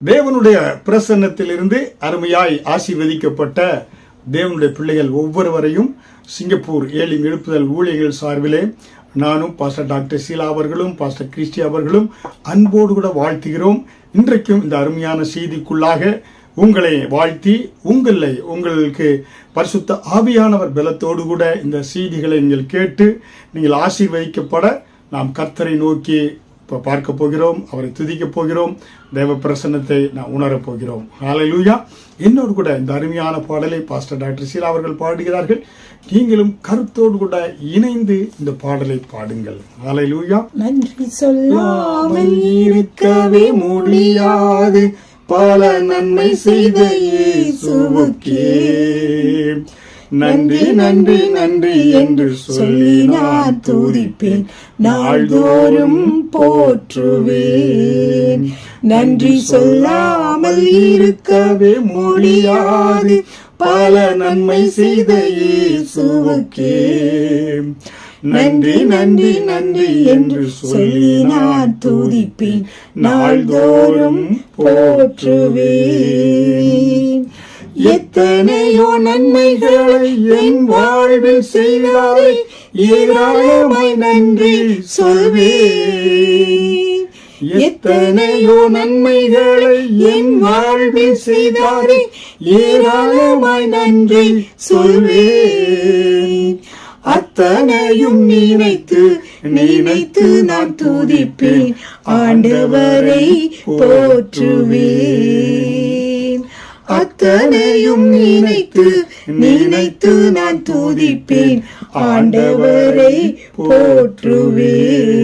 தேவனுடைய பிரசன்னத்திலிருந்து அருமையாய் ஆசீர்வதிக்கப்பட்ட தேவனுடைய பிள்ளைகள் ஒவ்வொருவரையும் சிங்கப்பூர் ஏலிம் எழுப்புதல் ஊழியர்கள் சார்பிலே நானும் பாஸ்டர் டாக்டர் சீலா அவர்களும் பாஸ்டர் கிறிஸ்டி அவர்களும் அன்போடு கூட வாழ்த்துகிறோம். இன்றைக்கும் இந்த அருமையான செய்திக்குள்ளாக உங்களை வாழ்த்தி உங்களுக்கு பரிசுத்த ஆவியானவர் பலத்தோடு கூட இந்த செய்திகளை நீங்கள் கேட்டு நீங்கள் ஆசீர்வதிக்கப்பட நாம் கர்த்தரை நோக்கி பார்க்க போகிறோம், அவரை துதிக்க போகிறோம், தேவ பிரசன்னத்தை நான் உணரப் போகிறோம். ஹல்லேலூயா. என்னோடு கூட இந்த அருமையான பாடலை பாஸ்டர் டாக்டர் சீலா அவர்கள் பாடுகிறார்கள். நீங்களும் கருத்தோடு கூட இணைந்து இந்த பாடலை பாடுங்கள். ஹல்லேலூயா. நன்றி சொல்லாமல் இருக்கவே முடியாது, பல நன்மை செய்த இயேசுவுக்கே நன்றி நன்றி நன்றி என்று சொல்லி நான் துதிப்பேன், நாள்தோறும் போற்றுவேன். நன்றி சொல்லாமல் இருக்கவே முடியாது, பல நன்மை செய்த இயேசுவுக்கே நன்றி நன்றி நன்றி என்று சொல்லி நான் துதிப்பேன், நாள்தோறும் போற்றுவேன். எத்தனையோ நன்மைகளை என் வாழ்வில் செய்தாரே, ஏராளமாய் நன்றி சொல்வேன். எத்தனையோ நன்மைகளை என் வாழ்வில் செய்தாரே, ஏராளமாய் நன்றி சொல்வேன். அத்தனையும் நினைத்து நான் துதிப்பேன், ஆண்டவரை போற்றுவேன். அத்தனையும் நினைத்து நான் துதிப்பேன், ஆண்டவரை போற்றுவேன்.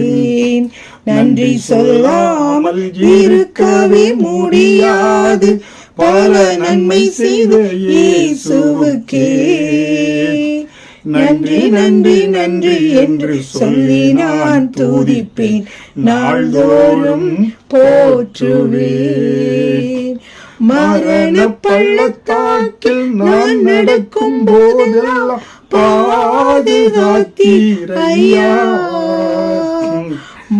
நன்றி சொல்லாமல் இருக்கவே முடியாது, பல நன்மை செய்த இயேசுவுக்கே நன்றி நன்றி நன்றி என்று சொல்லி நான் துதிப்பேன், நாள்தோறும் போற்றுவேன். மரண பள்ளத்தாக்கில் நான் நடக்கும் போதெல்லாம் பாதுகாத்தீர் ஐயா.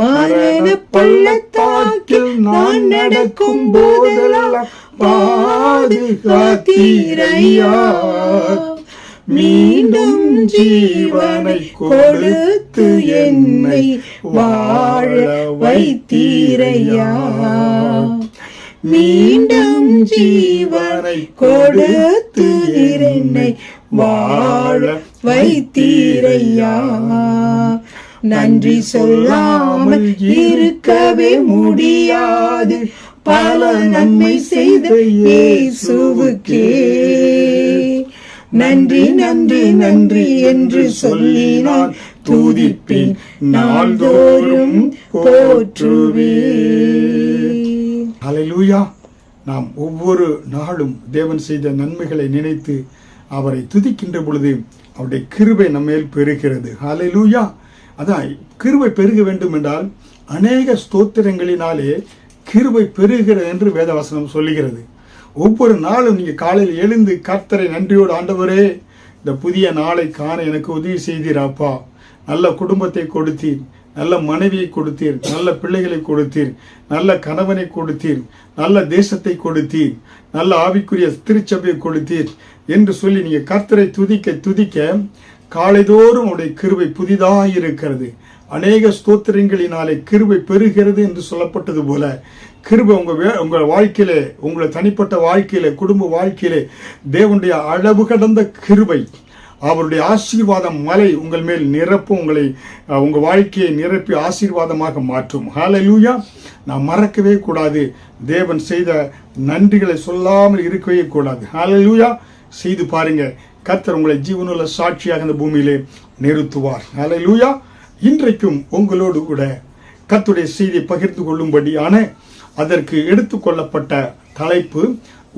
மரண பள்ளத்தாக்கில் நான் நடக்கும் போதெல்லாம் பாதுகாத்தீர் ஐயா. மீண்டும் ஜீவனை கொடுத்து என்னை வாழ வைத்தீரையா. மீண்டும் ஜீவனை கொடுத்து என்னை வாழ வைத்தீரையா. நன்றி சொல்லாமல் இருக்கவே முடியாது, பல நன்மை செய்த இயேசுவுக்கே நன்றி நன்றி நன்றி என்று சொல்லி நான் துதிப்பேன், நாள்தோறும் போற்றுவேன். ஹல்லேலூயா. நாம் ஒவ்வொரு நாளும் தேவன் செய்த நன்மைகளை நினைத்து அவரை துதிக்கின்ற பொழுது அவருடைய கிருபை நம்மேல் பெருகிறது. ஹல்லேலூயா. அதான் கிருபை பெருக வேண்டும் என்றால் அநேக ஸ்தோத்திரங்களினாலே கிருபை பெருகிறது என்று வேதவசனம் சொல்லுகிறது. ஒவ்வொரு நாளும் நீங்க காலையில் எழுந்து கர்த்தரை நன்றியோடு, ஆண்டவரே இந்த புதிய நாளை காண எனக்கு உதவி செய்தீராப்பா, நல்ல குடும்பத்தை கொடுத்தீர், நல்ல மனைவியை கொடுத்தீர், நல்ல பிள்ளைகளை கொடுத்தீர், நல்ல கணவனை கொடுத்தீர், நல்ல தேசத்தை கொடுத்தீர், நல்ல ஆவிக்குரிய திருச்சபையை கொடுத்தீர் என்று சொல்லி நீங்க கர்த்தரை துதிக்க துதிக்க காலைதோறும் உடைய கிருபை புதிதாக இருக்கிறது. அநேக ஸ்தோத்திரங்களினாலே கிருபை பெறுகிறது என்று சொல்லப்பட்டது போல கிருபை உங்கள் வாழ்க்கையிலே, உங்களை தனிப்பட்ட வாழ்க்கையிலே, குடும்ப வாழ்க்கையிலே தேவனுடைய அளவு கடந்த கிருபை, அவருடைய ஆசீர்வாதம் மலை உங்கள் மேல் நிரப்பும், உங்கள் வாழ்க்கையை நிரப்பி ஆசீர்வாதமாக மாற்றும். ஹல்லேலூயா. நாம் மறக்கவே கூடாது, தேவன் செய்த நன்றிகளை சொல்லாமல் இருக்கவே கூடாது. ஹல்லேலூயா. செய்து பாருங்க, கர்த்தர் உங்களை ஜீவனுள்ள சாட்சியாக இந்த பூமியிலே நிறுத்துவார். ஹல்லேலூயா. இன்றைக்கும் உங்களோடு கூட கர்த்தருடைய செய்தியை பகிர்ந்து கொள்ளும்படியான அதற்கு எடுத்துக்கொள்ளப்பட்ட தலைப்பு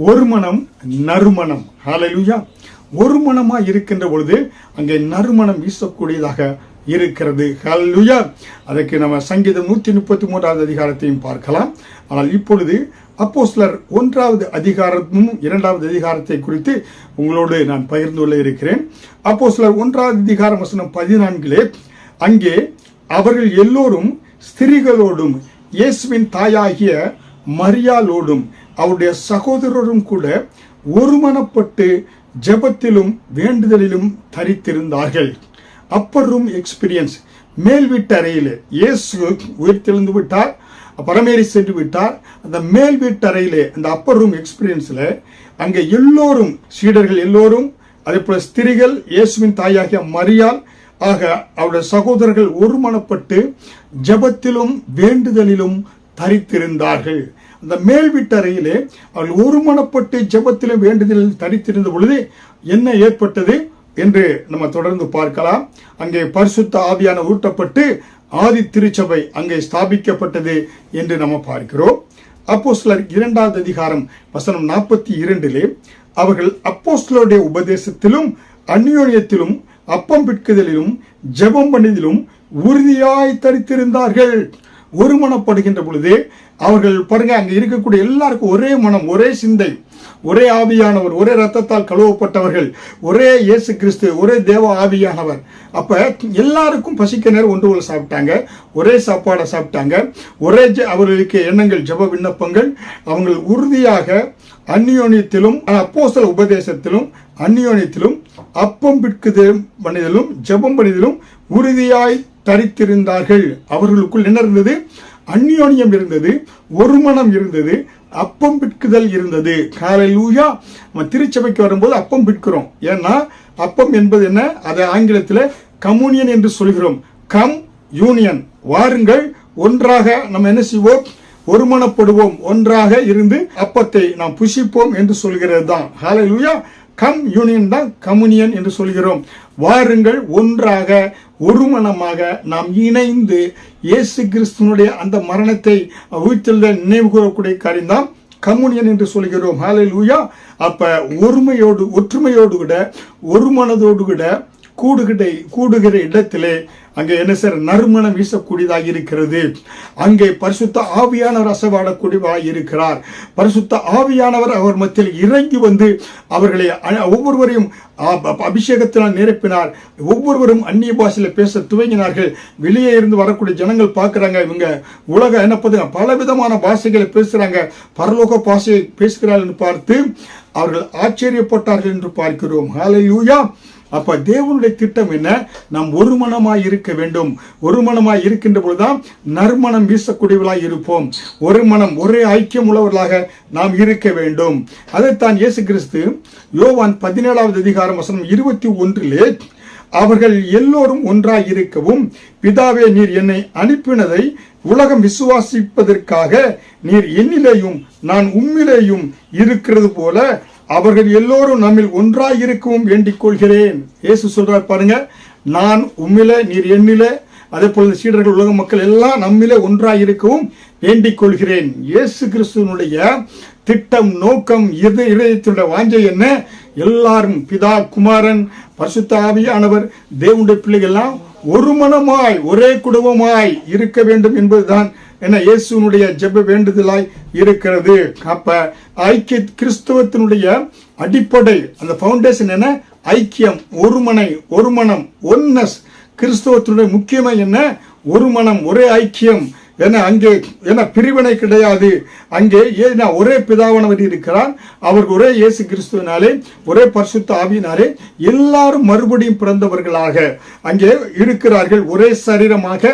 ஒரு மனம் நறுமணம். ஹல்லேலூயா. ஒரு மனமா இருக்கின்ற பொழுது அங்கே நறுமணம் வீசக்கூடியதாக இருக்கிறது. ஹல்லேலூயா. அதற்கு நம்ம சங்கீதம் 133வது அதிகாரத்தையும் பார்க்கலாம். ஆனால் இப்பொழுது அப்போஸ்தலர் 1வது அதிகாரமும் 2வது அதிகாரத்தை குறித்து உங்களோடு நான் பகிர்ந்து கொள்ள இருக்கிறேன். அப்போஸ்தலர் 1வது அதிகாரம் வசனம் 14 அங்கே அவர்கள் எல்லோரும் ஸ்திரீகளோடும் இயேசுவின் தாயாகிய மரியாளோடும் அவருடைய சகோதரரும் கூட ஒருமனப்பட்டு ஜெபத்திலும் வேண்டுதலிலும் தரித்திருந்தார்கள். Upper room experience. மேல் வீட்டு அறையிலே இயேசு உயிர்த்தெழுந்து விட்டார், பரமேறி சென்று விட்டார். அந்த மேல் வீட்டு அறையிலே அந்த அப்பர் ரூம் எக்ஸ்பீரியன்ஸ்ல அங்கே எல்லோரும் சீடர்கள் எல்லோரும், அதே போல ஸ்திரிகள், இயேசுவின் தாயாகிய மரியாள் ஆக அவருடைய சகோதரர்கள் ஒருமனப்பட்டு ஜெபத்திலும் வேண்டுதலிலும் தரித்திருந்தார்கள். அந்த மேல் வீட்டறையிலே அவர்கள் ஒருமனப்பட்டு ஜெபத்திலும் வேண்டுதலில் தரித்திருந்த பொழுது என்ன ஏற்பட்டது என்று நம்ம தொடர்ந்து பார்க்கலாம். அங்கே பரிசுத்த ஆவியான ஊட்டப்பட்டு ஆதி திருச்சபை அங்கே ஸ்தாபிக்கப்பட்டது என்று நம்ம பார்க்கிறோம். அப்போஸ்தலர் 2வது அதிகாரம் வசனம் 42 அவர்கள் அப்போஸ்தலருடைய உபதேசத்திலும் அந்யோன்யத்திலும் அப்பம் பிட்குதலிலும் ஜெபம் பண்ணிதிலும் உறுதியாய் தரித்திருந்தார்கள். ஒருமனப்படுகின்ற பொழுது அவர்கள் பாருங்க, அங்க இருக்கக்கூடிய எல்லாருக்கும் ஒரே மனம், ஒரே சிந்தை, ஒரே ஆவியானவர், ஒரே ரத்தத்தால் கழுவப்பட்டவர்கள், ஒரே இயேசு கிறிஸ்து, ஒரே தேவ ஆவியானவர். அப்ப எல்லாருக்கும் பசிக்க நேரம் ஒன்று போல சாப்பிட்டாங்க, ஒரே சாப்பாடை சாப்பிட்டாங்க, ஒரே அவர்களுக்கு எண்ணங்கள், ஜெப விண்ணப்பங்கள். அவங்க உறுதியாக அந்யோன்யத்திலும் அப்போஸ்தல உபதேசத்திலும் அந்யோன்யத்திலும் அப்பம் பிட்குதலும் பண்ணிதலும் ஜெபம் பண்ணிதலும் உறுதியாய் தரித்திருந்தார்கள். அவர்களுக்குள் என்ன இருந்தது? அந்யோன்யம் இருந்தது, ஒரு மனம் இருந்தது, அப்பம் பிட்குதல் இருந்தது. ஹல்லேலூயா. நம்ம திருச்சபைக்கு வரும்போது அப்பம் பிட்கிறோம். ஏன்னா அப்பம் என்பது என்ன? அதை ஆங்கிலத்தில் கம்யூனியன் என்று சொல்கிறோம். கம் யூனியன், வாருங்கள் ஒன்றாக நம்ம என்ன செய்வோம்? ஒருமனப்படுவோம், ஒன்றாக இருந்து அப்பத்தை நாம் புசிப்போம் என்று சொல்கிறது தான். ஹல்லேலூயா. கம் யூனியன் தான் கம்யூனியன் என்று சொல்கிறோம். வாருங்கள் ஒன்றாக ஒருமனமாக நாம் இணைந்து இயேசு கிறிஸ்துவனுடைய அந்த மரணத்தை உயிர்த்தெழுதலை நினைவு கூறக்கூடிய காரியம் தான் கம்யூனியன் என்று சொல்கிறோம். ஹல்லேலூயா. அப்ப ஒருமையோடு, ஒற்றுமையோடு கூட, ஒரு மனதோடு கூட கூடுகிற இடத்திலே அங்கே என்ன சார்? நறுமணம் வீசக்கூடியதாக இருக்கிறது. அங்கே பரிசுத்த ஆவியானவர் அசைவாடக்கூடியவராக இருக்கிறார். பரிசுத்த ஆவியானவர் அவர் மத்தியில் இறங்கி வந்து அவர்களை ஒவ்வொருவரையும் அபிஷேகத்தினால் நிரப்பினார். ஒவ்வொருவரும் அந்நிய பாஷையில பேச துவங்கினார்கள். வெளியே இருந்து வரக்கூடிய ஜனங்கள் பார்க்கிறாங்க, இவங்க உலக என்ன பலவிதமான பாஷைகளை பேசுறாங்க, பரலோக பாஷையை பேசுகிறார்கள் பார்த்து அவர்கள் ஆச்சரியப்பட்டார்கள் என்று பார்க்கிறோம். ஹல்லேலூயா. அப்ப தேவனுடைய திட்டம் என்ன? நாம் ஒரு மனமாய் இருக்க வேண்டும். ஒரு மனமாய் இருக்கின்ற பொழுதுதான் நறுமணம் வீசக்கூடியவர்களாய் இருப்போம். ஒரு மனம், ஒரே ஐக்கியம் உள்ளவர்களாக நாம் இருக்க வேண்டும். அதைத்தான் இயேசு கிறிஸ்து யோவான் 17வது அதிகாரம் வசனம் 21 அவர்கள் எல்லோரும் ஒன்றாய் இருக்கவும் பிதாவே, நீர் என்னை அனுப்பினதை உலகம் விசுவாசிப்பதற்காக நீர் என்னிலேயும் நான் உம்மிலேயும் இருக்கிறது போல அவர்கள் எல்லோரும் நம்மில் ஒன்றாய் இருக்கவும் வேண்டிக் கொள்கிறேன். இயேசு சொல்றார் பாருங்க, நான் உம்மிலே நீர் என்னிலே, அதே போல சீடர்கள் உலக மக்கள் எல்லாம் நம்மிலே ஒன்றாய் இருக்கவும் வேண்டிக் கொள்கிறேன். இயேசு கிறிஸ்துவனுடைய திட்டம், நோக்கம், இதயத்தினுடைய வாஞ்சை என்ன? எல்லாரும் பிதா, குமாரன், பரிசுத்த ஆவியானவர், தேவனுடைய பிள்ளைகள்லாம் ஒரு மனமாய் ஒரே குடும்பமாய் இருக்க வேண்டும் என்பதுதான் என்ன இயேசுனுடைய ஜெப வேண்டுதலாய் இருக்கிறது. அப்ப ஐக்கிய கிறிஸ்தவத்தினுடைய அடிப்படை, அந்த பவுண்டேஷன் என்ன? ஐக்கியம், ஒரு மனம், ஒன்னஸ். கிறிஸ்தவத்தினுடைய முக்கியமா என்ன? ஒரு மனம், ஒரே ஐக்கியம். ஏன்னா அங்கே என்ன பிரிவினை கிடையாது. அங்கே ஏன்னா ஒரே பிதாவானவர் இருக்கிறார். அவர் ஒரே இயேசு கிறிஸ்துவினாலே, ஒரே பரிசுத்த ஆவியினாலே எல்லாரும் மறுபடியும் பிறந்தவர்களாக அங்கே இருக்கிறார்கள். ஒரே சரீரமாக,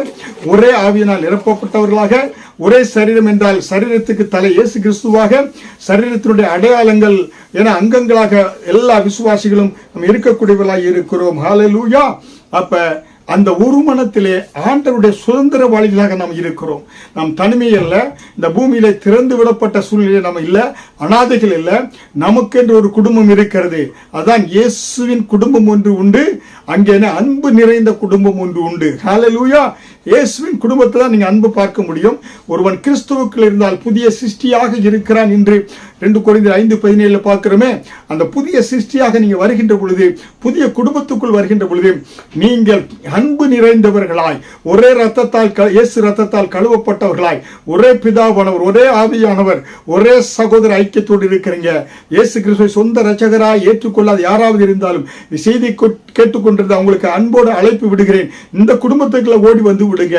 ஒரே ஆவியினால் நிரப்பப்பட்டவர்களாக. ஒரே சரீரம் என்றால் சரீரத்துக்கு தலை இயேசு கிறிஸ்துவாக, சரீரத்தினுடைய அடையாளங்கள் என அங்கங்களாக எல்லா விசுவாசிகளும் நம்ம இருக்கக்கூடியவர்களாக இருக்கிறோம். ஹல்லேலூயா. அப்ப அந்த ஒரு மனத்திலே ஆண்டவருடைய சுதந்திரவாளிகளாக நாம் இருக்கிறோம். நாம் தனிமையில் இந்த பூமியில திறந்து விடப்பட்ட சூழ்நிலை நம்ம இல்ல, அனாதைகள் இல்ல. நமக்கென்று ஒரு குடும்பம் இருக்கிறது. அதான் இயேசுவின் குடும்பம் ஒன்று உண்டு. அங்கே அன்பு நிறைந்த குடும்பம் ஒன்று உண்டு. ஹல்லேலூயா. இயேசுவின் குடும்பத்தை தான் நீங்க அன்பு பார்க்க முடியும். ஒருவன் கிறிஸ்துவுக்குள் இருந்தால் புதிய சிருஷ்டியாக இருக்கிறான் என்று 2 கொரிந்தியர் 5:17 பார்க்கிறோமே. அந்த புதிய சிருஷ்டியாக நீங்க வருகின்ற பொழுது, புதிய குடும்பத்துக்குள் வருகின்ற பொழுது, நீங்கள் அன்பு நிறைந்தவர்களாய், ஒரே ரத்தத்தால், இயேசு ரத்தத்தால் கழுவப்பட்டவர்களாய், ஒரே பிதாவானவர், ஒரே ஆவியானவர், ஒரே சகோதர ஐக்கியத்தோடு இருக்கிறீங்க. இயேசு கிறிஸ்துவை சொந்த இரட்சகராய் ஏற்றுக்கொள்ளாத யாராவது இருந்தாலும் செய்தி கேட்டுக்கொண்டு என்றது அவங்களுக்கு அன்போடு அழைப்பு விடுகிறேன். இந்த குடும்பத்துக்குள்ள ஓடி வந்து விடுங்க.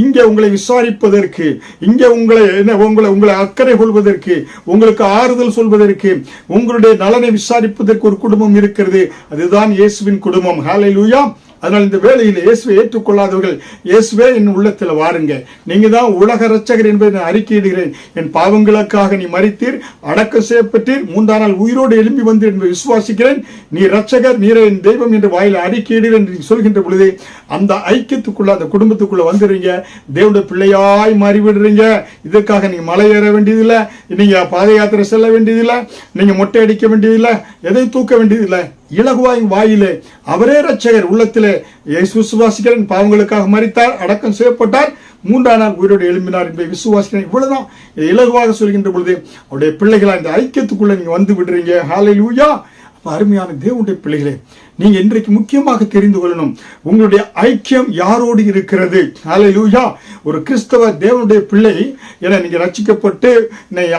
இங்கே உங்களை விசாரிப்பதற்கு, இங்கே உங்களை அக்கறை கொள்வதற்கு, உங்களுக்கு ஆறுதல் சொல்வதற்கு, உங்களுடைய நலனை விசாரிப்பதற்கு ஒரு குடும்பம் இருக்கிறது. அதுதான் இயேசுவின் குடும்பம். ஹல்லேலூயா. அதனால் இந்த வேளையில் இயேசுவை ஏற்றுக்கொள்ளாதவர்கள், இயேசுவே என் உள்ளத்தில் வாருங்க, நீங்க தான் உலக இரட்சகர் என்பதை நான் அறிக்கையிடுகிறேன். என் பாவங்களுக்காக நீ மரித்தீர், அடக்கம் செய்யப்பட்டீர், 3ஆம் நாள் உயிரோடு எழும்பி வந்தீர் என்று விசுவாசிக்கிறேன். நீ இரட்சகர், நீரே என் தெய்வம் என்று வாயில் அறிக்கையிடுகிறேன் என்று சொல்கின்ற பொழுது அந்த ஐக்கியத்துக்குள்ள, அந்த குடும்பத்துக்குள்ள வந்துடுறீங்க. தேவனுடைய பிள்ளையாய் மாறிவிடுறீங்க. இதற்காக நீங்க மலை ஏற வேண்டியதில்லை, நீங்க பாத யாத்திரை செல்ல வேண்டியதில்லை, நீங்க மொட்டை அடிக்க வேண்டியதில்லை, எதை தூக்க வேண்டியதில்லை. இலகுவாய் வாயிலே அவரே இரட்சகர், உள்ளத்திலே இயேசு விசுவாசிக்கிறேன், பாவங்களுக்காக மரித்தார், அடக்கம் செய்யப்பட்டார், 3ஆம் நாள் உயிரோடு எழும்பினார் என்பதை விசுவாசிக்கிறேன். இவ்வளவுதான். இலகுவாக சொல்கின்ற பொழுது அவருடைய பிள்ளைகளா இந்த ஐக்கியத்துக்குள்ள நீங்க வந்து விடுறீங்க. ஹல்லேலூயா. அருமையான தேவனுடைய பிள்ளைகளே, நீங்க இன்றைக்கு முக்கியமாக தெரிந்து கொள்ளணும், உங்களுடைய ஐக்கியம் யாரோடு இருக்கிறது. ஹல்லேலூயா. ஒரு கிறிஸ்தவ தேவனுடைய பிள்ளை என நீங்க ரட்சிக்கப்பட்டு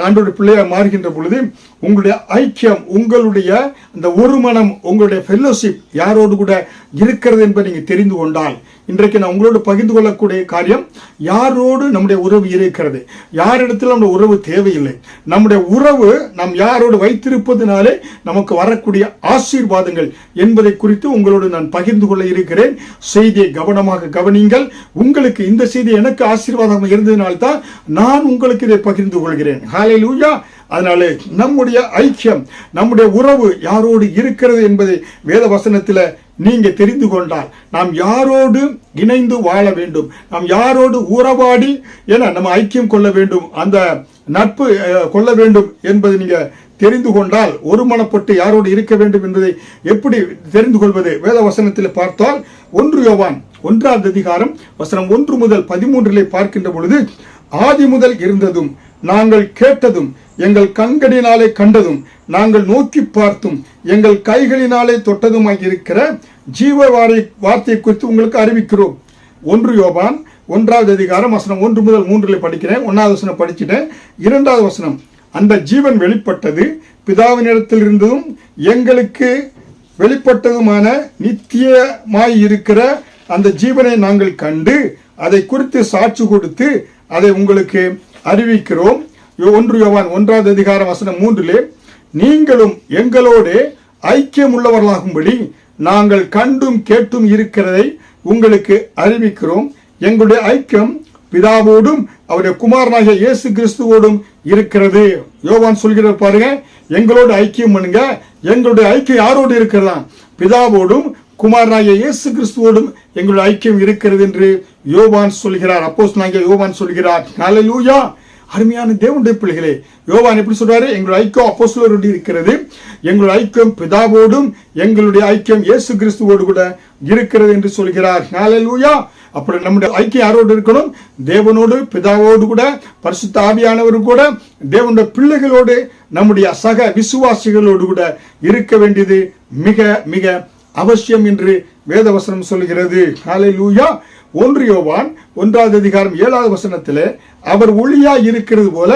ஆண்டவருடைய பிள்ளையா மாறுகின்ற பொழுது உங்களுடைய ஐக்கியம், உங்களுடைய அந்த ஒரு மனம், உங்களுடைய ஃபெல்லோஷிப் யாரோடு கூட இருக்கிறது என்பதை நீங்க தெரிந்து கொண்டால், இன்றைக்கு நான் உங்களோடு பகிர்ந்து கொள்ளக்கூடிய காரியம், யாரோடு நம்முடைய உறவு இருக்கிறது, யாரிடத்தில் நம்முடைய உறவு தேவையில்லை. நம்முடைய உறவு நாம் யாரோடு வைத்திருப்பதனாலே நமக்கு வரக்கூடிய ஆசீர்வாதங்கள் என்பதை குறித்து உங்களோடு நான் பகிர்ந்து கொள்ள இருக்கிறேன். செய்தியை கவனமாக கவனிங்கள். உங்களுக்கு இந்த செய்தி எனக்கு ஆசீர்வாதமாக இருந்ததினால்தான் நான் உங்களுக்கு இதை பகிர்ந்து கொள்கிறேன். ஹல்லேலூயா. அதனால நம்முடைய ஐக்கியம், நம்முடைய உறவு யாரோடு இருக்கிறது என்பதை வேத வசனத்தில் நீங்க தெரிந்து கொண்டால், நாம் யாரோடு இணைந்து வாழ வேண்டும், நாம் யாரோடு உறவாடி நம்ம ஐக்கியம் கொள்ள வேண்டும், அந்த நட்பு கொள்ள வேண்டும் என்பதை நீங்க தெரிந்து கொண்டால், ஒருமனப்பட்டு யாரோடு இருக்க வேண்டும் என்பதை எப்படி தெரிந்து கொள்வது? வேத வசனத்தில் பார்த்தால் 1 யோவான் 1ஆம் அதிகாரம் வசனம் 1 முதல் 13 பார்க்கின்ற பொழுது, ஆதி முதல் இருந்ததும் நாங்கள் கேட்டதும் எங்கள் கண்களினாலே கண்டதும் நாங்கள் நோக்கி பார்த்தும் எங்கள் கைகளினாலே தொட்டதுமாய் இருக்கிற ஜீவ வார்த்தை குறித்து உங்களுக்கு அறிவிக்கிறோம். 1 யோவான் 1ஆம் அதிகாரம் வசனம் 1 முதல் 3 படிக்கிறேன். 1ஆவது வசனம் படிச்சுட்டேன். 2ஆவது வசனம், அந்த ஜீவன் வெளிப்பட்டது, பிதாவினிடத்தில் இருந்ததும் எங்களுக்கு வெளிப்பட்டதுமான நித்தியமாய் இருக்கிற அந்த ஜீவனை நாங்கள் கண்டு அதை குறித்து சாட்சி கொடுத்து அதை உங்களுக்கு அறிவிக்கிறோம். 1 யோவான் 1ஆவது அதிகாரம் வசனம் 3, நீங்களும் எங்களோடு ஐக்கியம் உள்ளவர்களாகும்படி நாங்கள் கண்டும் கேட்டும் இருக்கிறதை உங்களுக்கு அறிவிக்கிறோம். எங்களுடைய ஐக்கியம் பிதாவோடும் அவருடைய குமாரனாகிய இயேசு கிறிஸ்துவோடும் இருக்கிறது. யோவான் சொல்கிறார் பாருங்க, எங்களோடு ஐக்கியம் பண்ணுங்க. எங்களுடைய ஐக்கியம் யாரோடு இருக்கிறதா? பிதாவோடும் குமாரனாகிய இயேசு கிறிஸ்துவோடும் எங்களுடைய ஐக்கியம் இருக்கிறது என்று யோவான் சொல்கிறார். அப்போஸ்தலனாகிய யோவான் சொல்கிறார். ஹல்லேலூயா. அருமையான தேவனுடைய பிள்ளைகளே, யோவான் எப்படி சொல்றாரு? எங்களுடைய ஐக்கியம் அப்போஸ்தலரோடு இருக்கிறது, எங்களுடைய ஐக்கியம் பிதாவோடும் எங்களுடைய ஐக்கியம் இயேசு கிறிஸ்துவோடு கூட இருக்கிறது என்று சொல்கிறார். ஹல்லேலூயா. அப்படி நம்முடைய ஐக்கியம் யாரோடு இருக்கணும்? தேவனோடு, பிதாவோடு கூட, பரிசுத்த ஆவியானவரு கூட, தேவனுடைய பிள்ளைகளோடு, நம்முடைய சக விசுவாசிகளோடு கூட இருக்க வேண்டியது மிக மிக அவசியம் என்று வேதவசனம் சொல்கிறது. ஹல்லேலூயா. 1 யோவான் 1ஆவது அதிகாரம் 7ஆவது வசனத்திலே, அவர் ஒளியாய் இருக்கிறது போல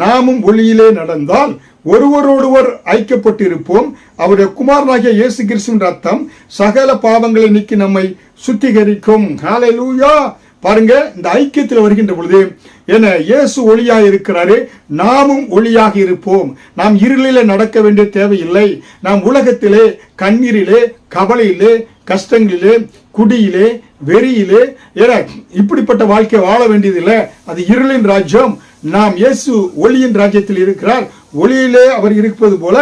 நாமும் ஒளியிலே நடந்தால் ஒருவரோடுவர் ஐக்கியப்பட்டிருப்போம். அவருடைய குமாரனாகிய இயேசு கிறிஸ்துவின் ரத்தம் சகல பாவங்களை நீக்கி நம்மை சுத்திகரிக்கும். ஹல்லேலூயா. பாருங்க, இந்த ஐக்கியத்தில் வருகின்ற பொழுது என்ன, இயேசு ஒளியாக இருக்கிறாரு, நாமும் ஒளியாக இருப்போம். நாம் இருளிலே நடக்க வேண்டிய தேவையில்லை. நாம் உலகத்திலே கண்ணீரிலே, கவலையிலே, கஷ்டங்களிலே, குடியிலே, வெறியிலே இப்படிப்பட்ட வாழ்க்கை வாழ வேண்டியதில்லை. அது இருளின் ராஜ்யம். நாம் இயேசு ஒளியின் ராஜ்யத்தில் இருக்கிறார். ஒளியிலே அவர் இருப்பது போல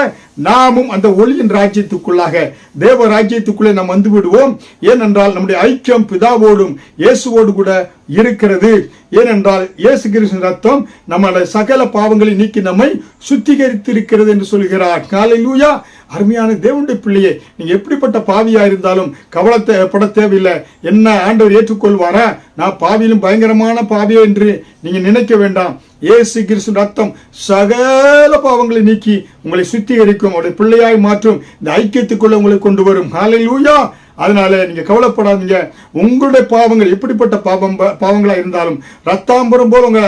நாமும் அந்த ஒளியின் ராஜ்யத்துக்குள்ளாக, தேவ ராஜ்யத்துக்குள்ளே நாம் வந்து விடுவோம். ஏனென்றால் நம்முடைய ஐக்கியம் பிதாவோடும் இயேசுவோடு கூட இருக்கிறது. ஏனென்றால் இயேசு கிறிஸ்துவின் ரத்தம் நம்முடைய சகல பாவங்களை நீக்கி நம்மை சுத்திகரித்திருக்கிறது என்று சொல்கிறார். ஹல்லேலூயா. அருமையான தேவனுடைய பிள்ளையே, நீங்க எப்படிப்பட்ட பாவியா இருந்தாலும் கவலைப்பட தேவையில்லை. என்ன ஆண்டவர் ஏற்றுக்கொள்வாரா? நான் பாவியிலும் பயங்கரமான பாவியா என்று நீங்க நினைக்க வேண்டாம். இயேசு கிறிஸ்துவின் ரத்தம் சகல பாவங்களை நீக்கி உங்களை சுத்திகரிக்கும், அவருடைய பிள்ளையாய் மாற்றும், இந்த ஐக்கியத்துக்குள்ள உங்களை கொண்டு வரும். ஹல்லேலூயா. அதனால நீங்க கவலைப்படாதீங்க. உங்களுடைய பாவங்கள் எப்படிப்பட்ட பாவங்களா இருந்தாலும், ரத்தாம்பரம் போல உங்க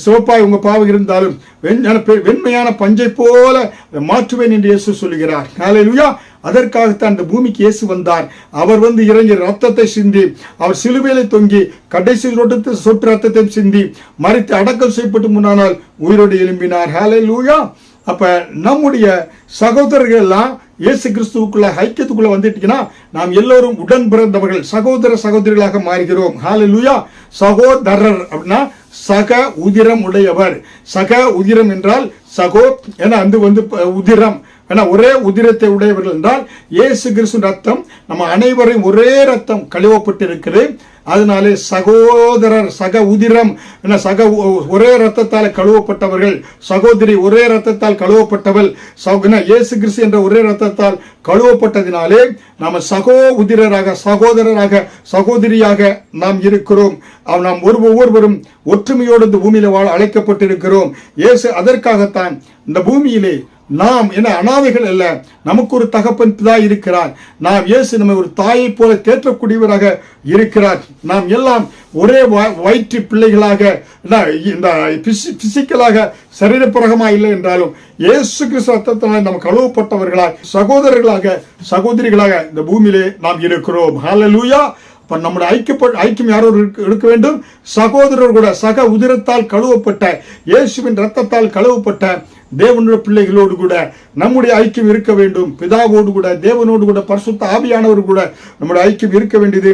சிவப்பாய் உங்க பாவம் இருந்தாலும் வெண்மையான பஞ்சை போல மாற்றுவேன் என்று இயேசு சொல்லுகிறார். ஹல்லேலூயா. அதற்காகத்தான் இந்த பூமிக்கு இயேசு வந்தார். அவர் வந்து இறங்கி ரத்தத்தை சிந்தி, அவர் சிலுவையிலே தொங்கி கடைசி சொட்டு ரத்தத்தை சிந்தி மரித்து அடக்கம் செய்யப்பட்டு முன்னானால் உயிரோடு எழும்பினார். ஹல்லேலூயா. அப்ப நம்முடைய சகோதரர்கள் எல்லாம் இயேசு கிறிஸ்துவுக்குள்ள ஐக்கியத்துக்குள்ள வந்துட்டீங்கன்னா நாம் எல்லோரும் உடன் பிறந்தவர்கள், சகோதர சகோதரிகளாக மாறுகிறோம். ஹல்லேலூயா. சகோதரர் அப்படின்னா சக உதிரம் உடையவர். சக உதிரம் என்றால் சகோ என அந்த வந்து உதிரம், ஏன்னா ஒரே உதிரத்தை உடையவர்கள் என்றால் இயேசு கிறிஸ்து ரத்தம் நம்ம அனைவரையும் ஒரே ரத்தம் கழுவப்பட்டிருக்கிறது. அதனாலே சகோதரர், சக உதிரம், ஒரே ரத்தத்தால் கழுவப்பட்டவர்கள், சகோதரி ஒரே ரத்தத்தால் கழுவப்பட்டவள், இயேசு கிறிஸ்து என்ற ஒரே ரத்தத்தால் கழுவப்பட்டதினாலே நாம் சகோ உதிரராக, சகோதரராக, சகோதரியாக நாம் இருக்கிறோம். நாம் ஒவ்வொருவரும் ஒற்றுமையோடு இந்த பூமியில வாழ அழைக்கப்பட்டிருக்கிறோம். இயேசு அதற்காகத்தான் இந்த பூமியிலே நாம் என்ன அனாதைகள் அல்ல, நமக்கு ஒரு தகப்பன் பிதா இருக்கிறார். நாம் இயேசு நம்மை ஒரு தாயை போல தேற்றக்கூடியவராக இருக்கிறார். நாம் எல்லாம் ஒரே வயிற்று பிள்ளைகளாக, இந்த பிசிக்கலாக சரீரப்பிரகமா இல்லை என்றாலும் இயேசு கிறிஸ்து ரத்தத்தினால் நாம் கழுவப்பட்டவர்களாக, சகோதரர்களாக, சகோதரிகளாக இந்த பூமியிலே நாம் இருக்கிறோம். ஹல்லேலூயா. இப்ப நம்முடைய ஐக்கியம் யாரோ இருக்க வேண்டும். சகோதரர் கூட சக உதிரத்தால் கழுவப்பட்ட, இயேசுவின் ரத்தத்தால் கழுவப்பட்ட தேவனுடைய பிள்ளைகளோடு கூட நம்முடைய ஐக்கியம் இருக்க வேண்டும். பிதாவோடு கூட, தேவனோடு கூட, பரிசுத்த ஆவியானவர் கூட நம்முடைய ஐக்கியம் இருக்க வேண்டியது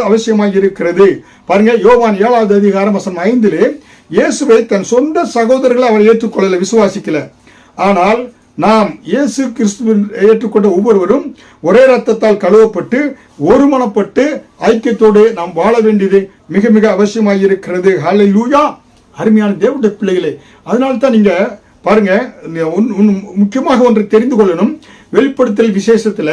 அவசியமாக இருக்கிறது. பாருங்க, யோவான் 7வது அதிகாரம் வசனம் 5 இயேசுவை தன் சொந்த சகோதரர்களை அவர் ஏற்றுக்கொள்ளல, விசுவாசிக்கல. ஆனால் நாம் இயேசு கிறிஸ்துவின் ஏற்றுக்கொண்ட ஒவ்வொருவரும் ஒரே ரத்தத்தால் கழுவப்பட்டு ஒருமனப்பட்டு ஐக்கியத்தோடு நாம் வாழ வேண்டியது மிக மிக அவசியமாக இருக்கிறது. ஹல்லேலூயா. அருமையான தேவனுடைய பிள்ளைகளே, அதனால்தான் நீங்க பாருங்க, முக்கியமாக ஒன்றை தெரிந்து கொள்ளணும். வெளிப்படுத்தல் விசேஷத்துல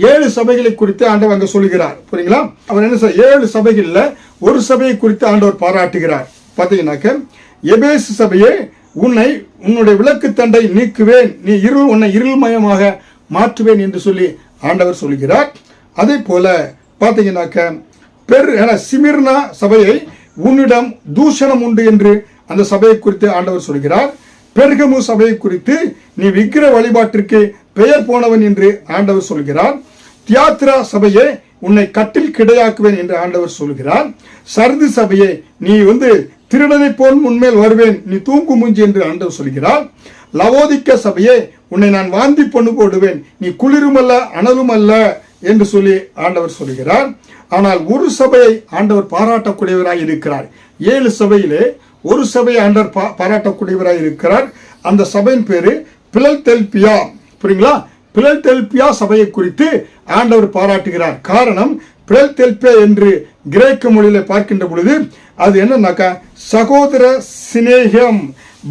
7 சபைகளை குறித்து ஆண்டவர் அங்க சொல்லுகிறார். புரியுங்களா? அவர் என்ன 7 சபைகள்ல ஒரு சபையை குறித்து ஆண்டவர் பாராட்டுகிறார். பாத்தீங்கன்னாக்க, எபேசு சபையே, உன்னுடைய விளக்கு தண்டை நீக்குவேன், உன்னை இருள்மயமாக மாற்றுவேன் என்று சொல்லி ஆண்டவர் சொல்கிறார். அதே போல பாத்தீங்கன்னாக்க சிமிர்னா சபையை, உன்னிடம் தூஷணம் உண்டு என்று அந்த சபையை குறித்து ஆண்டவர் சொல்கிறார். பெர்கமு சபையை குறித்து, நீ விக்கிர வழிபாட்டிற்கு பெயர் போனவன் என்று ஆண்டவர் சொல்கிறார். தியாத்ரா சபையை, உன்னை கட்டில் கிடையாக்குவேன் என்று ஆண்டவர் சொல்கிறார். சர்து சபையை, நீ வந்து திருடனை போல் முன்மேல் வருவேன், நீ தூங்கு மூஞ்சி என்று ஆண்டவர் சொல்கிறார். லவோதிக்க சபையை, உன்னை நான் வாந்தி பண்ணு போடுவேன், நீ குளிருமல்ல அனலும் அல்ல என்று சொல்லி ஆண்டவர் சொல்கிறார். ஆனால் ஒரு சபையை ஆண்டவர் பாராட்டக்கூடியவராய் இருக்கிறார். 7 சபையிலே ஒரு சபையை ஆண்டவர் பாராட்டக்கூடியவராய் இருக்கிறார். அந்த சபையின் பேரு பிலதெல்பியா. புரியுங்களா? பிலதெல்பியா சபையை குறித்து ஆண்டவர் பாராட்டுகிறார். காரணம், பிலதெல்பியா என்று கிரேக்க மொழியில பார்க்கின்ற பொழுது அது என்னன்னாக்கா சகோதர சிநேகம்,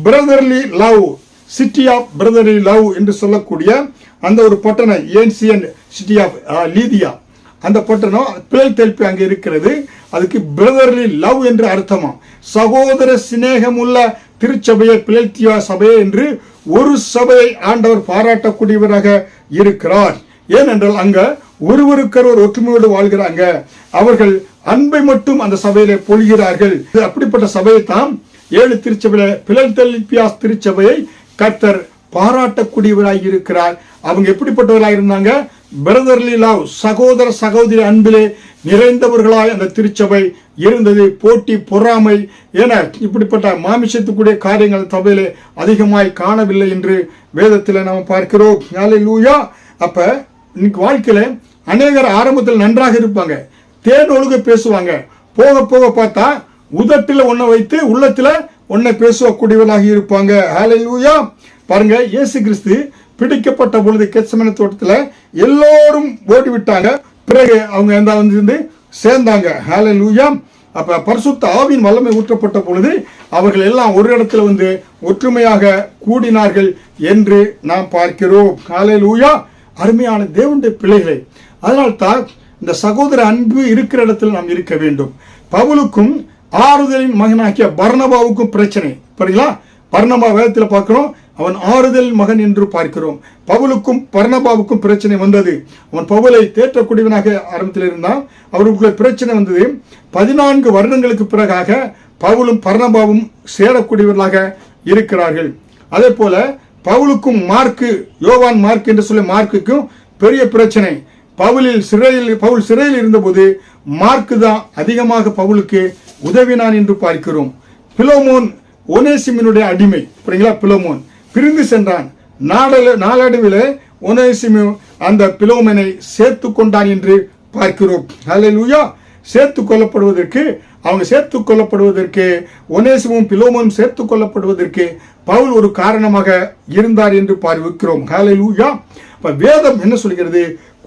brotherly love, city of brotherly love என்று சொல்லக்கூடிய அந்த ஒரு பட்டணம், ஏன்சியன் சிட்டி ஆஃப் லீதியா, அந்த பட்டணம் பிலதெல்பியா அங்கே இருக்கிறது. அதுக்கு பிரதர்லி லவ் என்று அர்த்தமா. சகோதர சிநேகம் உள்ள திருச்சபையை பிலதெல்பியா சபையை என்று ஒரு சபையை ஆண்டவர் பாராட்டக்கூடியவராக இருக்கிறார். ஏனென்றால் அங்க ஒருவருக்கொருவர் ஒற்றுமையோடு வாழ்கிறாங்க. அவர்கள் அன்பை மட்டும் அந்த சபையில பொழிகிறார்கள். அப்படிப்பட்ட சபையை தான் 7 திருச்சபையில பிலதெல்பியா திருச்சபையை கர்த்தர் பாராட்டக்கூடியவராக இருக்கிறார். அவங்க எப்படிப்பட்டவர்களாக இருந்தாங்க? பிரதர்லி லவ், சகோதர சகோதரி அன்பிலே நிறைந்தவர்களாய் அந்த திருச்சபை இருந்தது. போட்டி, பொறாமை என இப்படிப்பட்ட மாமிசத்துக்குரிய காரியங்கள் சபையிலே அதிகமாய் காணவில்லை என்று வேதத்தில் நாம் பார்க்கிறோம். ஹல்லேலூயா. அப்ப இன்னைக்கு வாழ்க்கையில அநேகர் ஆரம்பத்தில் நன்றாக இருப்பாங்க, தேன் ஒழுக பேசுவாங்க. போக போக பார்த்தா உதட்டில ஒன்ன வைத்து உள்ளத்துல ஒன்னை பேசக்கூடியவர்களாக இருப்பாங்க. ஹல்லேலூயா. பாருங்க, இயேசு கிறிஸ்து பிடிக்கப்பட்ட பொழுது கெத்செமனே தோட்டத்துல எல்லோரும் ஓடிவிட்டாங்க. பிறகு அவங்க வந்து சேர்ந்தாங்க. ஹல்லேலூயா. அப்ப பரிசுத்த ஆவியின் வல்லமை ஊற்றப்பட்ட பொழுது அவர்கள் எல்லாம் ஒரு இடத்துல வந்து ஒற்றுமையாக கூடினார்கள் என்று நாம் பார்க்கிறோம். ஹல்லேலூயா. அருமையான தேவனுடைய பிள்ளைகளை, அதனால்தான் இந்த சகோதர அன்பு இருக்கிற இடத்துல நாம் இருக்க வேண்டும். பவுலுக்கும் ஆறுதலின் மகனாகிய பர்னபாவுக்கும் பிரச்சனை. பாருங்களா, பர்னபா வேதத்தில் பார்க்கிறோம், அவன் ஆறுதல் மகன் என்று பார்க்கிறோம். பவுலுக்கும் பர்னபாவுக்கும் பிரச்சனை வந்தது. அவன் பவுலை தேற்றக்கூடியவனாக ஆரம்பத்தில் இருந்தான். அவருக்குள்ள பிரச்சனை வந்தது. 14 வருடங்களுக்கு பிறகாக பவுலும் பர்னபாவும் சேரக்கூடியவர்களாக இருக்கிறார்கள். அதே போல பவுலுக்கும் மார்க்கு, யோவான் மார்க் என்று சொல்ல மார்க்குக்கும் பெரிய பிரச்சனை. பவுல் சிறையில் இருந்தபோது மார்க்கு தான் அதிகமாக பவுலுக்கு உதவினான் என்று பார்க்கிறோம். பிலோமோன் ஒனேசிமினுடைய அடிமை. பிலோமோன் பிரிந்து சென்றான். நாளடைவில் ஒனேசிமு அந்த பிலோமனை சேர்த்து கொண்டான் என்று பார்க்கிறோம். ஹல்லேலூயா. சேர்த்துக் கொள்ளப்படுவதற்கு ஒனேசிமும் பிலோமோனும் சேர்த்துக் கொள்ளப்படுவதற்கு பவுல் ஒரு காரணமாக இருந்தார் என்று பார்க்கிறோம். ஹல்லேலூயா. வேதம் என்ன சொல்கிறது?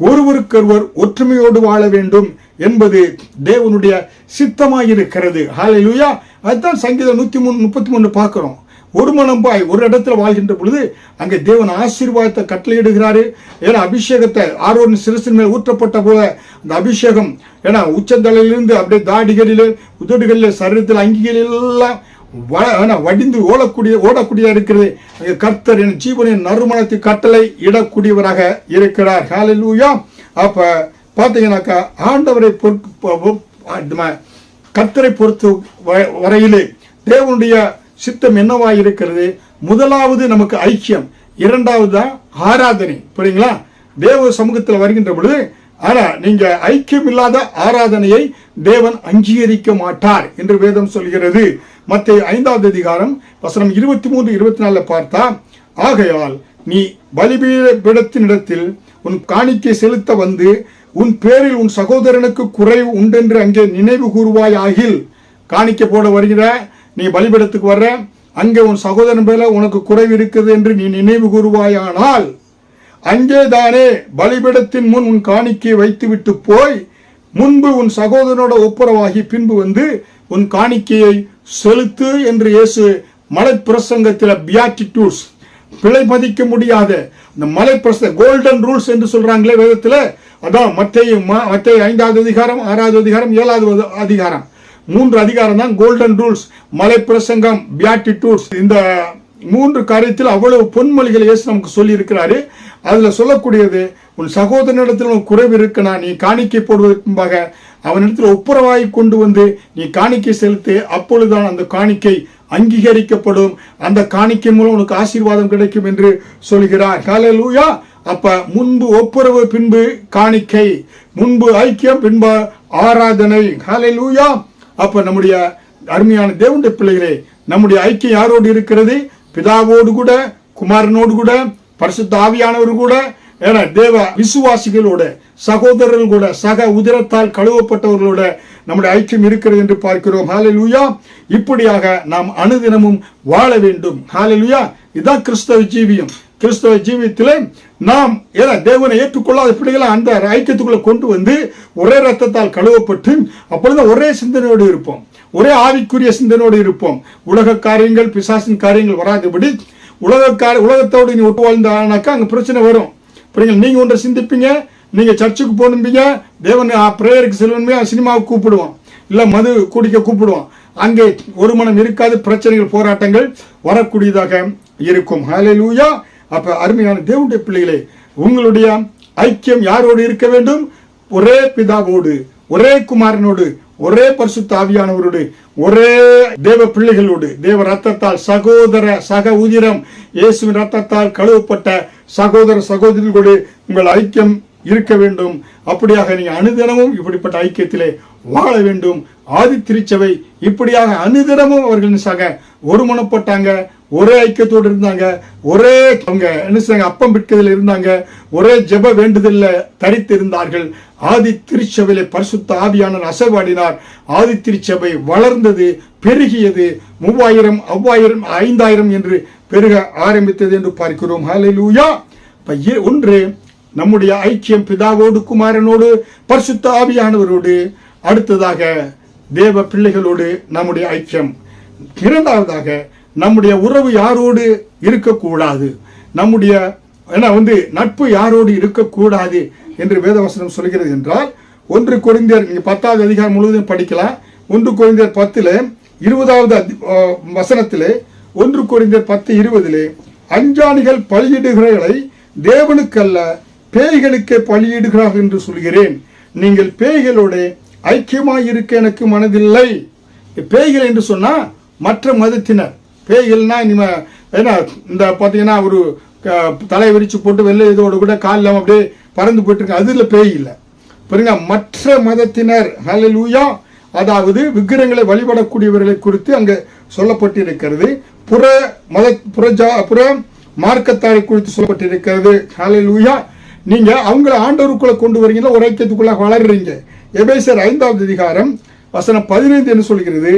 ஒருவருக்கொருவர் ஒற்றுமையோடு வாழ வேண்டும் என்பது தேவனுடைய சித்தமாயிருக்கிறது. ஹல்லேலூயா. அதுதான் சங்கீதம் 133 பார்க்கிறோம். ஒரு மனம்பாய் ஒரு இடத்துல வாழ்கின்ற பொழுது அங்கே தேவன் ஆசீர்வாதத்தை கட்டளையிடுகிறாரு. ஏன்னா அபிஷேகத்தை ஆரோன் சிரசின் மேல் ஊற்றப்பட்ட போல அந்த அபிஷேகம் ஏன்னா உச்சந்தலையிலிருந்து அப்படியே தாடிகளில் உதடுகளில் சரீரத்தில் அங்கிகளில் எல்லாம் வடிந்து ஓடக்கூடிய இருக்கிறது. அங்கே கர்த்தர் என் ஜீவனின் நறுமணத்தை கட்டளை இடக்கூடியவராக இருக்கிறார். ஹல்லேலூயா. அப்ப பார்த்தீங்கன்னாக்கா ஆண்டவரை கர்த்தரை பொறுத்த வரையிலே தேவனுடைய சித்தம் என்னவாய் இருக்கிறது? முதலாவது நமக்கு ஐக்கியம், இரண்டாவது தான் ஆராதனை. புரியுங்களா? தேவ சமூகத்தில் வருகின்ற பொழுது ஆனா நீங்க ஐக்கியம் இல்லாத ஆராதனையை தேவன் அங்கீகரிக்க மாட்டார் என்று வேதம் சொல்கிறது. மத்தேயு 5வது அதிகாரம் வசனம் 23-24 பார்த்தா, ஆகையால் நீ பலிபீடத்தினிடத்தில் உன் காணிக்கை செலுத்த வந்து உன் பேரில் உன் சகோதரனுக்கு குறைவு உண்டென்று அங்கே நினைவு கூறுவாய் ஆகில். காணிக்கை போட வருகிற நீ பலிபீடத்துக்கு வர்ற, அங்கே உன் சகோதரன் பேர்ல உனக்கு குறைவு இருக்குது என்று நீ நினைவு கூறுவாயானால் அங்கேதானே பலிபீடத்தின் முன் உன் காணிக்கையை வைத்துவிட்டு போய் முன்பு உன் சகோதரனோட ஒப்புரவாகி பின்பு வந்து உன் காணிக்கையை செலுத்து என்று இயேசு மலை பிரசங்கத்தில் பியாட்டிட்யூட்ஸ், பிழை மதிக்க முடியாத இந்த மலை பிரசங்க கோல்டன் ரூல்ஸ் என்று சொல்றாங்களே வேதத்துல, அதான் மத்தேயு 5வது அதிகாரம் 6வது அதிகாரம் 7வது அதிகாரம் 3 அதிகாரம் தான் கோல்டன் ரூல்ஸ், மலை பிரசங்கம், பியாட்டிட்யூட்ஸ். இந்த 3 காரியத்தில் அவ்வளவு பொன்மொழிகளை இயேசு நமக்கு சொல்லி இருக்கிறாரு. அதுல சொல்லக்கூடியது, உன் சகோதரனிடத்தில் உன் குறைவு இருக்குன்னா நீ காணிக்கை போடுவதற்கு முன்பாக அவனிடத்தில் ஒப்புரவாய் கொண்டு வந்து நீ காணிக்கை செலுத்து. அப்பொழுதுதான் அந்த காணிக்கை அங்கீகரிக்கப்படும், அந்த காணிக்கை மூலம் உனக்கு ஆசீர்வாதம் கிடைக்கும் என்று சொல்கிறார். ஹல்லேலூயா. அப்ப முன்பு ஒப்புரவு, பின்பு காணிக்கை, முன்பு ஐக்கியம், பின்பு ஆராதனை. ஹல்லேலூயா. அப்ப நம்முடைய அருமையான தேவனுடைய பிள்ளைகளே, நம்முடைய ஐக்கியம் யாரோடு இருக்கிறது? பிதாவோடு கூட, குமாரனோடு கூட, பரிசுத்த ஆவியானவர் கூட, தேவ விசுவாசிகளோட, சகோதரர்கள் கூட, சக உதிரத்தால் கழுவப்பட்டவர்களோட நம்முடைய ஐக்கியம் இருக்கிறது என்று பார்க்கிறோம். ஹல்லேலூயா. இப்படியாக நாம் அனுதினமும் வாழ வேண்டும். ஹல்லேலூயா. இதுதான் கிறிஸ்தவ ஜீவியம். கிறிஸ்தவ ஜீவியத்திலே நாம் தேவனை ஏற்றுக்கொள்ளாத பிள்ளைகளை அந்த ஐக்கியத்துக்குள்ள கொண்டு வந்து ஒரே ரத்தத்தால் கழுவப்பட்டு அப்பொழுது ஒரே சிந்தனையோடு இருப்போம், ஒரே ஆவிக்குரிய சிந்தனையோடு இருப்போம். உலக காரியங்கள், பிசாசின் காரியங்கள் வராதபடி உலகத்தோடு நீ ஒட்டு வாழ்ந்தானாக்கா அங்க பிரச்சனை வரும். நீங்க ஒன்றை சிந்திப்பீங்க, நீங்க சர்ச்சுக்கு போனும்பீங்க, தேவன் பிரேயருக்கு செல்வன்பே சினிமாவுக்கு கூப்பிடுவோம், இல்ல மது குடிக்க கூப்பிடுவோம். அங்கே ஒரு மனம் இருக்காது, பிரச்சனைகள், போராட்டங்கள் வரக்கூடியதாக இருக்கும். ஹல்லேலூயா. அப்ப அருமையான தேவனுடைய பிள்ளைகளே, உங்களுடைய ஐக்கியம் யாரோடு இருக்க வேண்டும்? ஒரே பிதாவோடு, ஒரே குமாரனோடு, ஒரே பரிசுத்த ஆவியானவரோடு, ஒரே தேவ பிள்ளைகளோடு, தேவ ரத்தத்தால் சக உதிரம் இயேசுவின் ரத்தத்தால் கழுவப்பட்ட சகோதர சகோதரிகளோடு உங்கள் ஐக்கியம் இருக்க வேண்டும். அப்படியாக நீங்க அனுதினமும் இப்படிப்பட்ட ஐக்கியத்திலே வாழ வேண்டும். ஆதி திருச்சபை இப்படியாக அனுதினமும் அவர்கள் சக ஒருமனப்பட்டாங்க, ஒரே ஐக்கியத்தோடு இருந்தாங்க, ஒரே அவங்க என்ன செய்ய அப்பம் பிட்கதில் இருந்தாங்க, ஒரே ஜெப வேண்டுதல்ல தரித்து இருந்தார்கள். ஆதி திருச்சபையிலே பரிசுத்த ஆவியானவர் அசைவாடினார். ஆதி திருச்சபை வளர்ந்தது, பெருகியது. 3000, 5000, 5000 என்று பெருக ஆரம்பித்தது என்று பார்க்கிறோம். ஹல்லேலூயா. ஒன்று நம்முடைய ஐக்கியம் பிதாவோடு, குமாரனோடு, பரிசுத்த ஆவியானவரோடு. அடுத்ததாக தேவ பிள்ளைகளோடு நம்முடைய ஐக்கியம். இரண்டாவதாக நம்முடைய உறவு யாரோடு இருக்கக்கூடாது, நம்முடைய நட்பு யாரோடு இருக்கக்கூடாது என்று வேதவசனம் சொல்கிறது என்றால், 1 கொரிந்தியர், நீங்க 10வது அதிகாரம் முழுவதும் படிக்கலாம். 1 கொரிந்தியர் 10 20வது வசனத்திலே, 1 கொரிந்தியர் 10:20 அஞ்சாணிகள் பலியிடுகிறவர்களை தேவனுக்கல்ல பேய்களுக்கே பலியிடுகிறார்கள் என்று சொல்கிறேன். நீங்கள் பேய்களோட ஐக்கியமாய் இருக்க எனக்கு மனதில்லை. பேய்கள் என்று சொன்னா மற்ற மதத்தினர். பேய்கள்னா இந்த பாத்தீங்கன்னா ஒரு தலை விரிச்சு போட்டு வெள்ளை இதோடு கூட காலில் அப்படியே பறந்து போயிட்டு இருக்கு, அதுல பேய் இல்லை. பாருங்க, மற்ற மதத்தினர், ஹல்லேலூயா, அதாவது விக்கிரங்களை வழிபடக்கூடியவர்களை குறித்து அங்க சொல்லப்பட்டிருக்கிறது. புற மார்க்கத்தாரை குறித்து சொல்லப்பட்டிருக்கிறது. ஹல்லேலூயா. நீங்க அவங்கள ஆண்டவருக்குள்ள கொண்டு வரீங்களா, ஒரு ஐக்கியத்துக்குள்ள வளர்றீங்க. எபேசியர் 5வது அதிகாரம் வசனம் 15 என்று சொல்கிறது,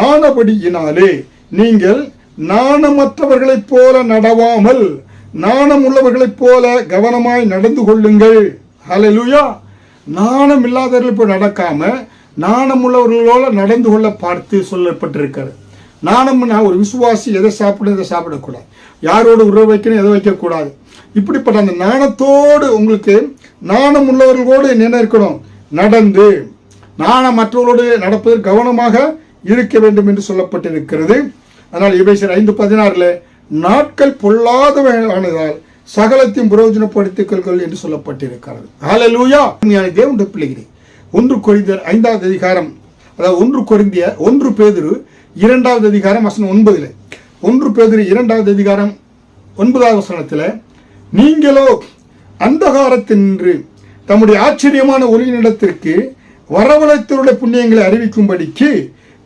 ஆனபடியினாலே நீங்கள் நாணமற்றவர்களைப் போல நடவாமல் நாணம் உள்ளவர்களைப் போல கவனமாய் நடந்து கொள்ளுங்கள். ஹல்லேலூயா. நாணம் இல்லாதவர்கள் போய் நடக்காம நாணம் உள்ளவர்களோட நடந்து கொள்ள பார்த்து சொல்லப்பட்டிருக்கிறது. நாணம்னா ஒரு விசுவாசி எதை சாப்பிடணும், எதை சாப்பிடக்கூடாது, யாரோடு உறவு வைக்கணும், எதை வைக்கக்கூடாது. இப்படிப்பட்ட அந்த நாணத்தோடு, உங்களுக்கு நாணம் உள்ளவர்களோடு என்ன இருக்கணும், நடந்து நாணம் மற்றவர்களோடு நடப்பதில் கவனமாக இருக்க வேண்டும் என்று சொல்லப்பட்டிருக்கிறது. அதனால் எபேசியர் 5:16 நாட்கள் பொல்லாதவனானதால் சகலத்தையும் பிரயோஜனப்படுத்திக் கொள்கள் என்று சொல்லப்பட்டிருக்கிறது. ஹல்லேலூயா. தேவனுடைய பிள்ளைகளே, 1 கொரிந்தியர் 5வது அதிகாரம், அதாவது 1 பேதுரு 2வது அதிகாரம் வசனம் 9, 1 பேதுரு 2வது அதிகாரம் 9வது வசனத்தில், நீங்களோ அந்தகாரத்தினின்று தம்முடைய ஆச்சரியமான ஒளியினிடத்திற்கு வரவழைத்தருடைய புண்ணியங்களை அறிவிக்கும்படிக்கு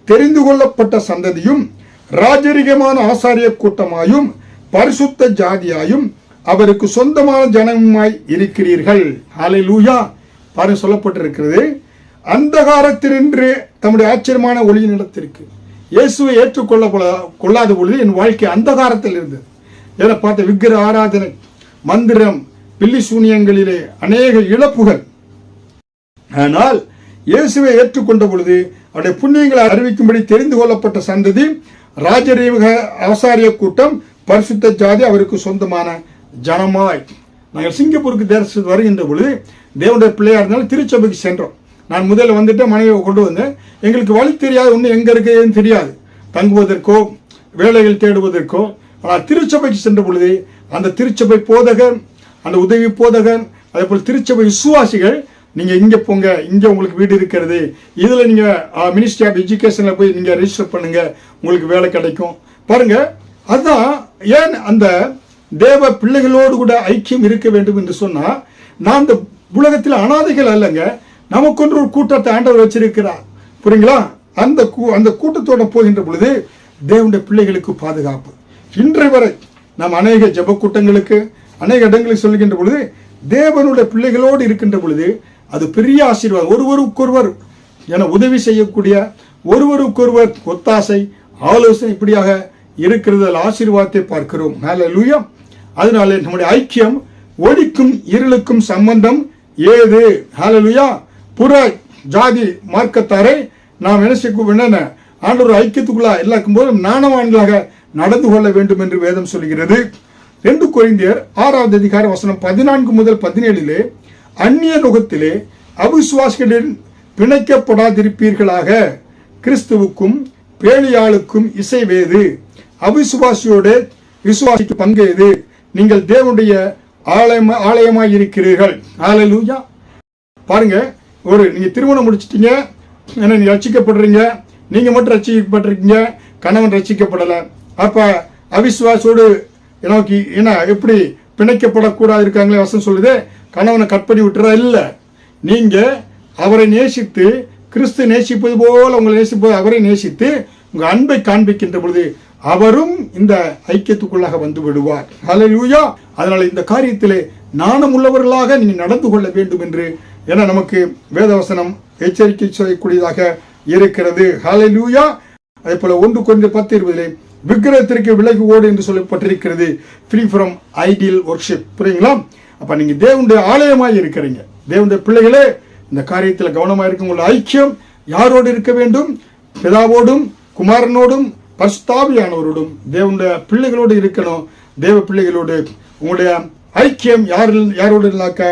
தெரிந்து கொள்ளப்பட்ட சந்ததியும் ராஜரிகமான ஆசாரிய கூட்டமாயும் பரிசுத்த ஜாதியாயும் அவருக்கு சொந்தமான ஜனமுமாய் இருக்கிறீர்கள். ஹல்லேலூயா. பாருங்க, சொல்லப்பட்டிருக்கிறது, அந்தகாரத்தினின்று தம்முடைய ஆச்சரியமான ஒளியினிடத்திற்கு. இயேசுவை கொள்ளாத பொழுது என் வாழ்க்கை அந்தகாரத்தில் இருந்தது. என பார்த்த விக்கிர ஆராதனை, மந்திரம், பில்லி சூனியங்களிலே அநேக இழப்புகள். ஆனால் இயேசுவை ஏற்றுக்கொண்ட பொழுது அவருடைய புண்ணியங்களை அறிவிக்கும்படி தெரிந்து கொள்ளப்பட்ட சந்ததி, ராஜரீக ஆசாரிய கூட்டம், பரிசுத்த ஜாதி, அவருக்கு சொந்தமான ஜனமாய். நாங்கள் சிங்கப்பூருக்கு தேசத்துக்கு வருகின்ற பொழுது தேவனுடைய பிள்ளையா இருந்தாலும் திருச்சபைக்கு சென்றோம். நான் முதல்ல வந்துட்டு மனைவியை கொண்டு வந்தேன். எங்களுக்கு வழி தெரியாது, ஒன்றும் எங்கே இருக்குன்னு தெரியாது, தங்குவதற்கோ வேலைகள் தேடுவதற்கோ. ஆனால் திருச்சபைக்கு சென்ற பொழுது அந்த திருச்சபை போதகர், அந்த உதவி போதகர், அதே போல் திருச்சபை விசுவாசிகள், நீங்கள் இங்கே போங்க, இங்கே உங்களுக்கு வீடு இருக்கிறது, இதில் நீங்கள் மினிஸ்ட்ரி ஆஃப் எஜுகேஷனில் போய் நீங்கள் ரெஜிஸ்டர் பண்ணுங்க, உங்களுக்கு வேலை கிடைக்கும். பாருங்க, அதுதான் ஏன் அந்த தேவ பிள்ளைகளோடு கூட ஐக்கியம் இருக்க வேண்டும் என்று சொன்னால், நான் இந்த உலகத்தில் அனாதைகள் அல்லங்க, நமக்கொன்று ஒரு கூட்டத்தை ஆண்டவர் வச்சிருக்கிறார். புரியுங்களா? அந்த கூட்டத்தோட போகின்ற பொழுது தேவனுடைய பிள்ளைகளுக்கு பாதுகாப்பு. இன்றை வரை நாம் அநேக ஜெப கூட்டங்களுக்கு, அநேக இடங்களுக்கு சொல்லுகின்ற பொழுது தேவனுடைய பிள்ளைகளோடு இருக்கின்ற பொழுது அது பெரிய ஆசீர்வாதம். ஒருவருக்கொருவர் என உதவி செய்யக்கூடிய, ஒருவருக்கொருவர் ஒத்தாசை, ஆலோசனை, இப்படியாக இருக்கிறது. ஆசீர்வாதத்தை பார்க்கிறோம். ஹல்லேலூயா. அதனால நம்முடைய ஐக்கியம், ஒளிக்கும் இருளுக்கும் சம்பந்தம் ஏது? ஹல்லேலூயா. புற ஜாதி மார்க்கத்தாரை நாம் என்ன ஆண்டவர் ஐக்கியத்துக்குள்ள எல்லாக்கும் போது நாணவான்களாக நடந்து கொள்ள வேண்டும் என்று வேதம் சொல்கிறது. 2 கொரிந்தியர் 6வது அதிகாரம் வசனம் 14 முதல் 17 அந்நிய நுகத்திலே அவிசுவாசிகளின் பிணைக்கப்படாதிருப்பீர்களாக, கிறிஸ்துவுக்கும் பேலியாளுக்கும் இசைவேது, அவிசுவாசியோட விசுவாசிக்கு பங்கேது, நீங்கள் தேவனுடைய ஆலயமாய் இருக்கிறீர்கள். ஹல்லேலூயா. பாருங்க, நீங்க திருமணம் முடிச்சிட்டீங்க, நீங்க ரட்சிக்கப்படுறீங்க, நீங்க மட்டும் ரட்சிக்கப்பட்டிருக்கீங்க, கணவன் ரட்சிக்கப்படலை. அப்ப அவிசுவாசோடு நோக்கி என்ன எப்படி பிணைக்கப்படக்கூடாது இருக்காங்களே வசனம் சொல்லுது, கணவனை கட் பண்ணி விட்டுறா இல்லை. நீங்க அவரை நேசித்து, கிறிஸ்து நேசிப்பது போல உங்களை நேசிப்பது அவரை நேசித்து உங்க அன்பை காண்பிக்கின்ற பொழுது அவரும் இந்த ஐக்கியத்துக்குள்ளாக வந்து விடுவார். ஹல்லேலூயா. அதனால இந்த காரியத்திலே நாணம் உள்ளவர்களாக நீங்க நடந்து கொள்ள வேண்டும் என்று என நமக்கு வேதவசனம் எச்சரிக்கை செய்யக்கூடியதாக இருக்கிறது. ஹல்லேலூயா. அதே போல 1 கொரிந்தியர் 10:20 விக்கிரகத்திற்கு விலகி ஓடு என்று சொல்லப்பட்டிருக்கிறது. Free from ideal worship. புரியுங்களா? அப்ப நீங்க தேவனுடைய ஆலயமாய் இருக்கிறீங்க. தேவனுடைய பிள்ளைகளே, இந்த காரியத்தில் கவனமாக இருக்கும். உங்களுடைய ஐக்கியம் யாரோடு இருக்க வேண்டும்? பிதாவோடும் குமாரனோடும் பரிசுத்தாவியானவரோடும் தேவனுடைய பிள்ளைகளோடு இருக்கணும். தேவ பிள்ளைகளோடு உங்களுடைய ஐக்கியம் யாரோடு இல்லாக்க,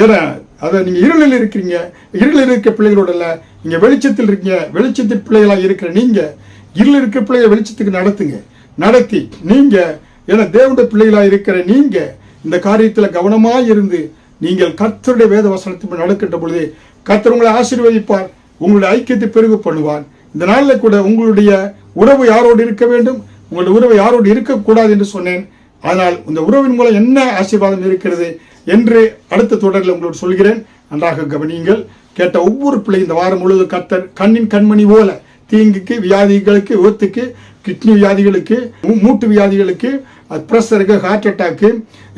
ஏன்னா அதை நீங்க இருளில் இருக்கிறீங்க, இருளில் இருக்க பிள்ளைகளோடு இல்ல, நீங்க வெளிச்சத்தில் இருக்கீங்க. வெளிச்சத்தின் பிள்ளைகளாக இருக்கிற நீங்க இருளில் இருக்க பிள்ளைகளை வெளிச்சத்துக்கு நடத்தி நீங்க ஏன்னா தேவனுடைய பிள்ளைகளாக இருக்கிற நீங்க இந்த காரியத்தில் கவனமாக இருந்து நீங்கள் கர்த்தருடைய வேத வசனத்தை நடக்கின்ற பொழுது கர்த்தர் உங்களை ஆசீர்வதிப்பார், உங்களுடைய ஐக்கியத்தை பெருக பண்ணுவார். இந்த நாளில் கூட உங்களுடைய உறவு யாரோடு இருக்க வேண்டும், உங்களுடைய உறவு யாரோடு இருக்கக்கூடாது என்று சொன்னேன். அதனால் இந்த உறவின் மூலம் என்ன ஆசீர்வாதம் இருக்கிறது என்று அடுத்த தொடரில் உங்களோடு சொல்கிறேன். நன்றாக கவனியுங்கள். கேட்ட ஒவ்வொரு பிள்ளையும் இந்த வாரம் முழுவதும் கர்த்தர் கண்ணின் கண்மணி போல தீங்குக்கு, வியாதிகளுக்கு, விபத்துக்கு, கிட்னி வியாதிகளுக்கு, மூட்டு வியாதிகளுக்கு, பிரஷருக்கு, ஹார்ட் அட்டாக்கு,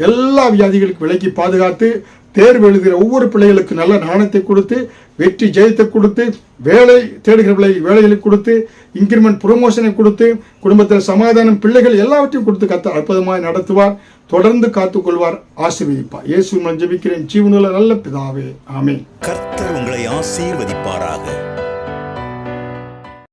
எல்லா வியாதிகளுக்கு விலக்கி பாதுகாத்து தேர்வு எழுதுகிற ஒவ்வொரு பிள்ளைகளுக்கு நல்ல ஞானத்தை கொடுத்து, வெற்றி ஜெயத்தை கொடுத்து, வேலை தேடுகிற வேலைகளை கொடுத்து, இன்கிரிமெண்ட் ப்ரொமோஷனை கொடுத்து, குடும்பத்தில் சமாதானம், பிள்ளைகள் எல்லாவற்றையும் கொடுத்து கர்த்தர் அற்புதமாய் நடத்துவார். தொடர்ந்து காத்துக்கொள்வார், ஆசீர்வதிப்பார். இயேசுவின் மூலம் ஜெபிக்கிறேன் ஜீவனுள்ள நல்ல பிதாவே, ஆமென். கர்த்தர் உங்களை ஆசீர்வதிப்பாராக.